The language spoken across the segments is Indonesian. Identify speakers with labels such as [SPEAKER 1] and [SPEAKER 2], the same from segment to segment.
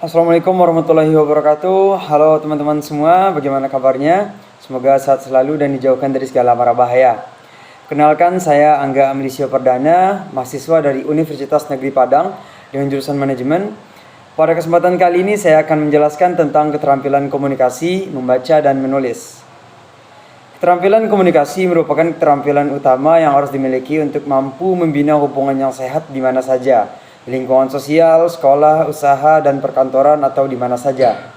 [SPEAKER 1] Assalamualaikum warahmatullahi wabarakatuh. Halo teman-teman semua, bagaimana kabarnya? Semoga sehat selalu dan dijauhkan dari segala mara bahaya. Kenalkan, saya Angga Amlisio Perdana, mahasiswa dari Universitas Negeri Padang dengan jurusan manajemen. Pada kesempatan kali ini saya akan menjelaskan tentang keterampilan komunikasi, membaca dan menulis. Keterampilan komunikasi merupakan keterampilan utama yang harus dimiliki untuk mampu membina hubungan yang sehat di mana saja, di lingkungan sosial, sekolah, usaha, dan perkantoran atau di mana saja.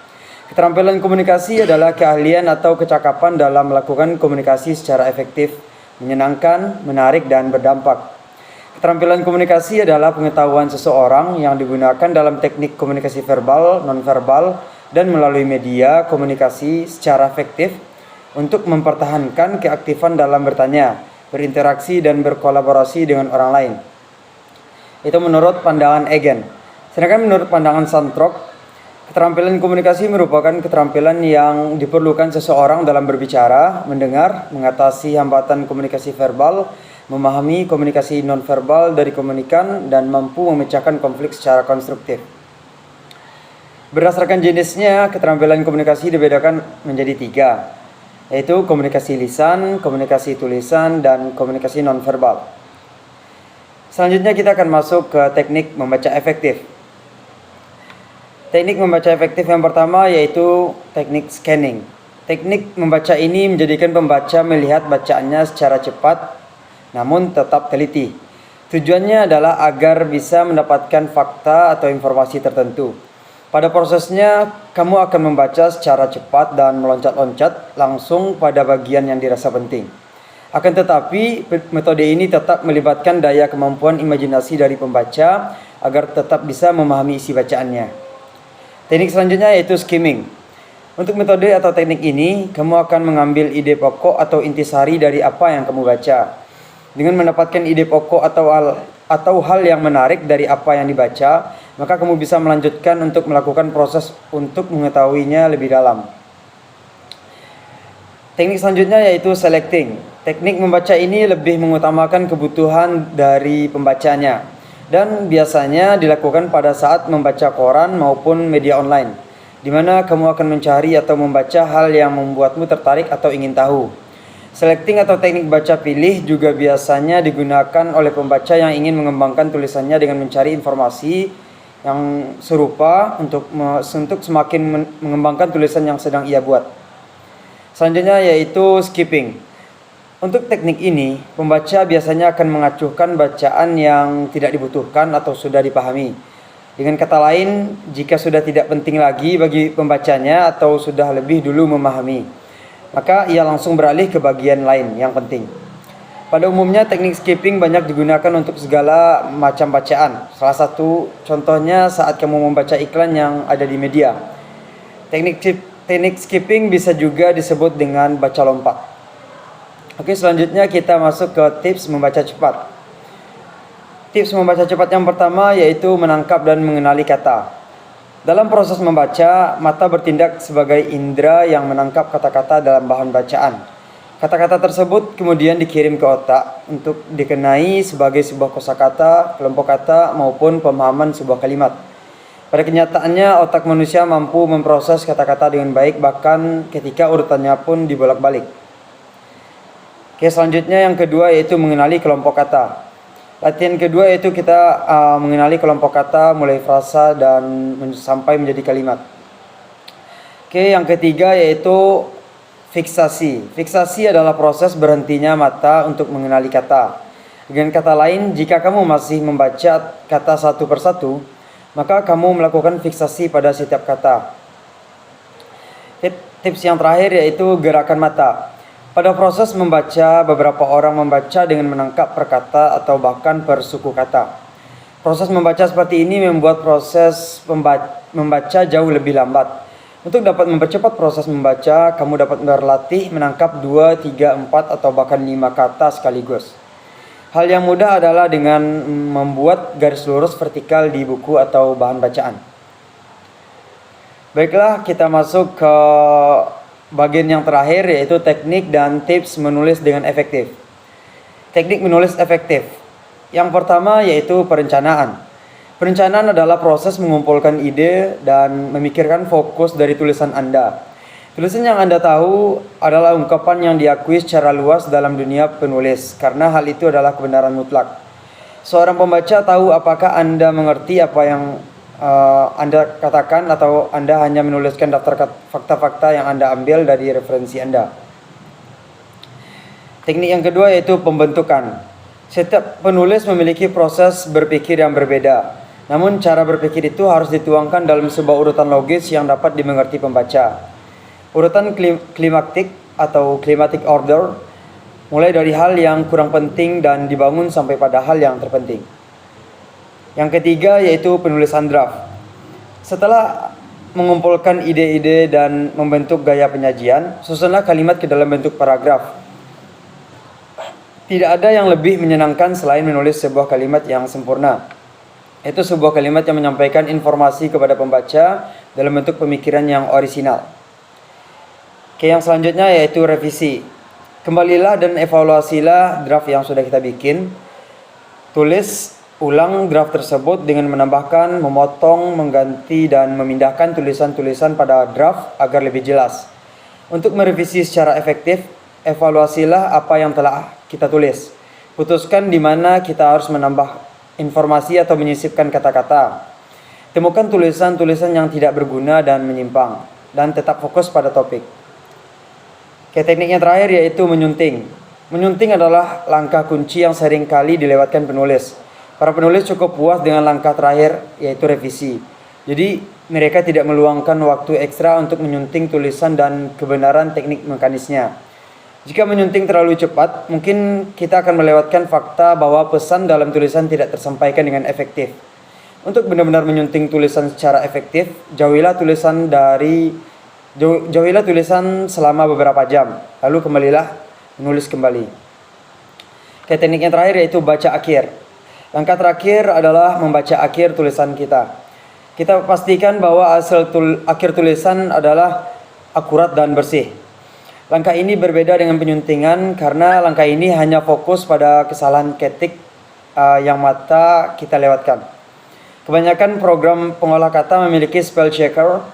[SPEAKER 1] Keterampilan komunikasi adalah keahlian atau kecakapan dalam melakukan komunikasi secara efektif, menyenangkan, menarik, dan berdampak. Keterampilan komunikasi adalah pengetahuan seseorang yang digunakan dalam teknik komunikasi verbal, nonverbal, dan melalui media komunikasi secara efektif untuk mempertahankan keaktifan dalam bertanya, berinteraksi, dan berkolaborasi dengan orang lain. Itu menurut pandangan Egen. Sedangkan menurut pandangan Santrok, keterampilan komunikasi merupakan keterampilan yang diperlukan seseorang dalam berbicara, mendengar, mengatasi hambatan komunikasi verbal, memahami komunikasi nonverbal dari komunikan, dan mampu memecahkan konflik secara konstruktif. Berdasarkan jenisnya, keterampilan komunikasi dibedakan menjadi 3, yaitu komunikasi lisan, komunikasi tulisan, dan komunikasi nonverbal. Selanjutnya kita akan masuk ke teknik membaca efektif. Teknik membaca efektif yang pertama yaitu teknik scanning. Teknik membaca ini menjadikan pembaca melihat bacaannya secara cepat namun tetap teliti. Tujuannya adalah agar bisa mendapatkan fakta atau informasi tertentu. Pada prosesnya, kamu akan membaca secara cepat dan meloncat-loncat langsung pada bagian yang dirasa penting. Akan tetapi, metode ini tetap melibatkan daya kemampuan imajinasi dari pembaca agar tetap bisa memahami isi bacaannya. Teknik selanjutnya yaitu skimming. Untuk metode atau teknik ini, kamu akan mengambil ide pokok atau intisari dari apa yang kamu baca. Dengan mendapatkan ide pokok atau hal yang menarik dari apa yang dibaca, maka kamu bisa melanjutkan untuk melakukan proses untuk mengetahuinya lebih dalam. Teknik selanjutnya yaitu selecting. Teknik membaca ini lebih mengutamakan kebutuhan dari pembacanya dan biasanya dilakukan pada saat membaca koran maupun media online, di mana kamu akan mencari atau membaca hal yang membuatmu tertarik atau ingin tahu. Selecting atau teknik baca pilih juga biasanya digunakan oleh pembaca yang ingin mengembangkan tulisannya dengan mencari informasi yang serupa untuk semakin mengembangkan tulisan yang sedang ia buat. Selanjutnya yaitu skipping. Untuk teknik ini, pembaca biasanya akan mengacuhkan bacaan yang tidak dibutuhkan atau sudah dipahami. Dengan kata lain, jika sudah tidak penting lagi bagi pembacanya atau sudah lebih dulu memahami, maka ia langsung beralih ke bagian lain yang penting. Pada umumnya teknik skipping banyak digunakan untuk segala macam bacaan. Salah satu contohnya saat kamu membaca iklan yang ada di media. Teknik skipping bisa juga disebut dengan baca lompat. Oke, selanjutnya kita masuk ke tips membaca cepat. Tips membaca cepat yang pertama yaitu menangkap dan mengenali kata. Dalam proses membaca, mata bertindak sebagai indera yang menangkap kata-kata dalam bahan bacaan. Kata-kata tersebut kemudian dikirim ke otak untuk dikenai sebagai sebuah kosakata, kelompok kata, maupun pemahaman sebuah kalimat. Pada kenyataannya, otak manusia mampu memproses kata-kata dengan baik bahkan ketika urutannya pun dibolak-balik. Oke, selanjutnya yang kedua yaitu mengenali kelompok kata. Latihan kedua yaitu kita mengenali kelompok kata mulai frasa dan sampai menjadi kalimat. Oke, yang ketiga yaitu fiksasi. Fiksasi adalah proses berhentinya mata untuk mengenali kata. Dengan kata lain, jika kamu masih membaca kata satu persatu, maka kamu melakukan fiksasi pada setiap kata. Tips yang terakhir yaitu gerakan mata. Pada proses membaca, beberapa orang membaca dengan menangkap per kata atau bahkan per suku kata. Proses membaca seperti ini membuat proses membaca jauh lebih lambat. Untuk dapat mempercepat proses membaca, kamu dapat berlatih menangkap 2, 3, 4, atau bahkan 5 kata sekaligus. Hal yang mudah adalah dengan membuat garis lurus vertikal di buku atau bahan bacaan. Baiklah, kita masuk ke bagian yang terakhir yaitu teknik dan tips menulis dengan efektif. Teknik menulis efektif. Yang pertama yaitu perencanaan. Perencanaan adalah proses mengumpulkan ide dan memikirkan fokus dari tulisan Anda. Tulisan yang Anda tahu adalah ungkapan yang diakui secara luas dalam dunia penulis, karena hal itu adalah kebenaran mutlak. Seorang pembaca tahu apakah Anda mengerti apa yang Anda katakan atau Anda hanya menuliskan daftar fakta-fakta yang Anda ambil dari referensi Anda. Teknik yang kedua yaitu pembentukan. Setiap penulis memiliki proses berpikir yang berbeda. Namun cara berpikir itu harus dituangkan dalam sebuah urutan logis yang dapat dimengerti pembaca. Urutan klimaktik atau climatic order mulai dari hal yang kurang penting dan dibangun sampai pada hal yang terpenting. Yang ketiga yaitu penulisan draft. Setelah mengumpulkan ide-ide dan membentuk gaya penyajian, susunlah kalimat ke dalam bentuk paragraf. Tidak ada yang lebih menyenangkan selain menulis sebuah kalimat yang sempurna. Itu sebuah kalimat yang menyampaikan informasi kepada pembaca dalam bentuk pemikiran yang orisinal. Oke, yang selanjutnya yaitu revisi. Kembalilah dan evaluasilah draft yang sudah kita bikin. Tulis ulang draft tersebut dengan menambahkan, memotong, mengganti, dan memindahkan tulisan-tulisan pada draft agar lebih jelas. Untuk merevisi secara efektif, evaluasilah apa yang telah kita tulis. Putuskan di mana kita harus menambah informasi atau menyisipkan kata-kata. Temukan tulisan-tulisan yang tidak berguna dan menyimpang, dan tetap fokus pada topik. Teknik yang terakhir yaitu menyunting. Menyunting adalah langkah kunci yang sering kali dilewatkan penulis. Para penulis cukup puas dengan langkah terakhir yaitu revisi. Jadi mereka tidak meluangkan waktu ekstra untuk menyunting tulisan dan kebenaran teknik mekanisnya. Jika menyunting terlalu cepat, mungkin kita akan melewatkan fakta bahwa pesan dalam tulisan tidak tersampaikan dengan efektif. Untuk benar-benar menyunting tulisan secara efektif, jauhilah tulisan selama beberapa jam, lalu kembalilah menulis kembali. Teknik yang terakhir yaitu baca akhir. Langkah terakhir adalah membaca akhir tulisan kita. Kita pastikan bahwa akhir tulisan adalah akurat dan bersih. Langkah ini berbeda dengan penyuntingan karena langkah ini hanya fokus pada kesalahan ketik yang mata kita lewatkan. Kebanyakan program pengolah kata memiliki spell checker,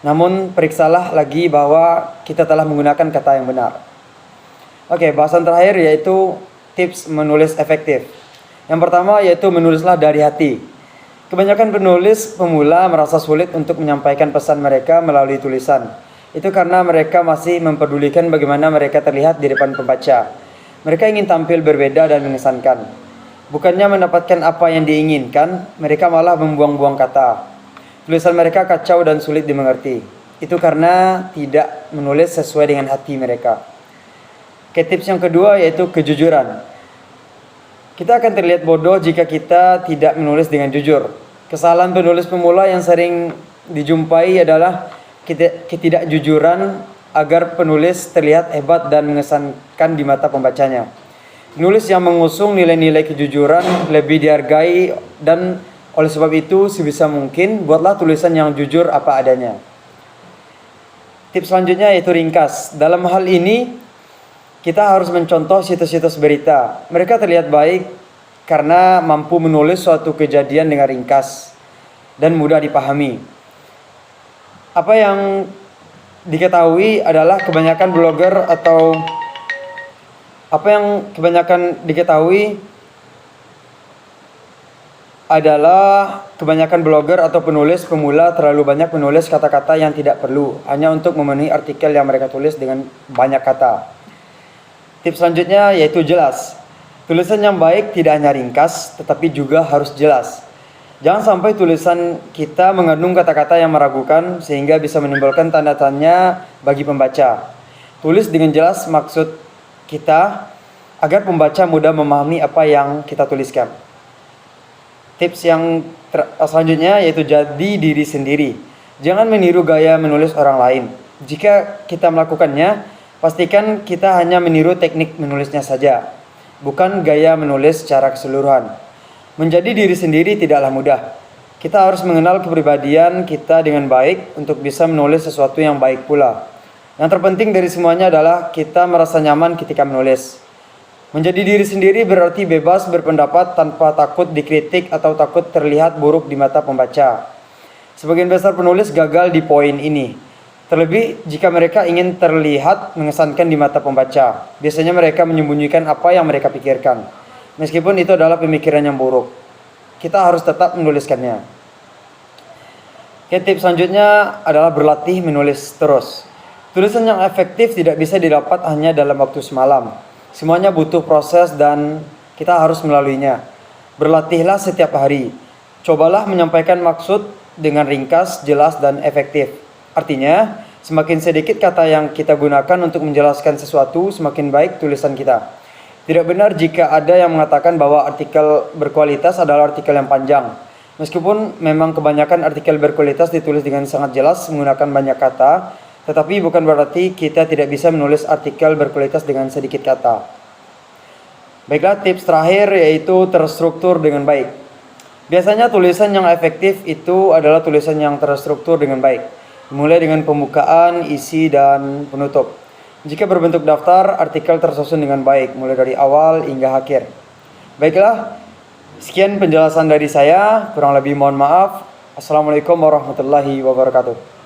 [SPEAKER 1] namun periksalah lagi bahwa kita telah menggunakan kata yang benar. Oke, bahasan terakhir yaitu tips menulis efektif. Yang pertama yaitu menulislah dari hati. Kebanyakan penulis pemula merasa sulit untuk menyampaikan pesan mereka melalui tulisan. Itu karena mereka masih mempedulikan bagaimana mereka terlihat di depan pembaca. Mereka ingin tampil berbeda dan mengesankan. Bukannya mendapatkan apa yang diinginkan, mereka malah membuang-buang kata. Tulisan mereka kacau dan sulit dimengerti. Itu karena tidak menulis sesuai dengan hati mereka. Tips yang kedua yaitu kejujuran. Kita akan terlihat bodoh jika kita tidak menulis dengan jujur. Kesalahan penulis pemula yang sering dijumpai adalah ketidakjujuran agar penulis terlihat hebat dan mengesankan di mata pembacanya. Penulis yang mengusung nilai-nilai kejujuran lebih dihargai dan oleh sebab itu sebisa mungkin buatlah tulisan yang jujur apa adanya. Tips selanjutnya yaitu ringkas. Dalam hal ini kita harus mencontoh situs-situs berita. Mereka terlihat baik karena mampu menulis suatu kejadian dengan ringkas dan mudah dipahami. Apa yang diketahui adalah kebanyakan blogger atau penulis pemula terlalu banyak menulis kata-kata yang tidak perlu hanya untuk memenuhi artikel yang mereka tulis dengan banyak kata. Tips selanjutnya yaitu jelas. Tulisan yang baik tidak hanya ringkas tetapi juga harus jelas. Jangan sampai tulisan kita mengandung kata-kata yang meragukan sehingga bisa menimbulkan tanda tanya bagi pembaca. Tulis dengan jelas maksud kita agar pembaca mudah memahami apa yang kita tuliskan. Tips yang selanjutnya yaitu jadi diri sendiri. Jangan meniru gaya menulis orang lain. Jika kita melakukannya, pastikan kita hanya meniru teknik menulisnya saja, bukan gaya menulis secara keseluruhan. Menjadi diri sendiri tidaklah mudah. Kita harus mengenal kepribadian kita dengan baik untuk bisa menulis sesuatu yang baik pula. Yang terpenting dari semuanya adalah kita merasa nyaman ketika menulis. Menjadi diri sendiri berarti bebas berpendapat tanpa takut dikritik atau takut terlihat buruk di mata pembaca. Sebagian besar penulis gagal di poin ini. Terlebih jika mereka ingin terlihat mengesankan di mata pembaca. Biasanya mereka menyembunyikan apa yang mereka pikirkan. Meskipun itu adalah pemikiran yang buruk. Kita harus tetap menuliskannya. Oke, tips selanjutnya adalah berlatih menulis terus. Tulisan yang efektif tidak bisa didapat hanya dalam waktu semalam. Semuanya butuh proses dan kita harus melaluinya. Berlatihlah setiap hari. Cobalah menyampaikan maksud dengan ringkas, jelas, dan efektif. Artinya, semakin sedikit kata yang kita gunakan untuk menjelaskan sesuatu, semakin baik tulisan kita. Tidak benar jika ada yang mengatakan bahwa artikel berkualitas adalah artikel yang panjang. Meskipun memang kebanyakan artikel berkualitas ditulis dengan sangat jelas menggunakan banyak kata, tetapi bukan berarti kita tidak bisa menulis artikel berkualitas dengan sedikit kata. Baiklah, tips terakhir yaitu terstruktur dengan baik. Biasanya tulisan yang efektif itu adalah tulisan yang terstruktur dengan baik. Mulai dengan pembukaan, isi, dan penutup. Jika berbentuk daftar, artikel tersusun dengan baik, mulai dari awal hingga akhir. Baiklah, sekian penjelasan dari saya. Kurang lebih mohon maaf. Assalamualaikum warahmatullahi wabarakatuh.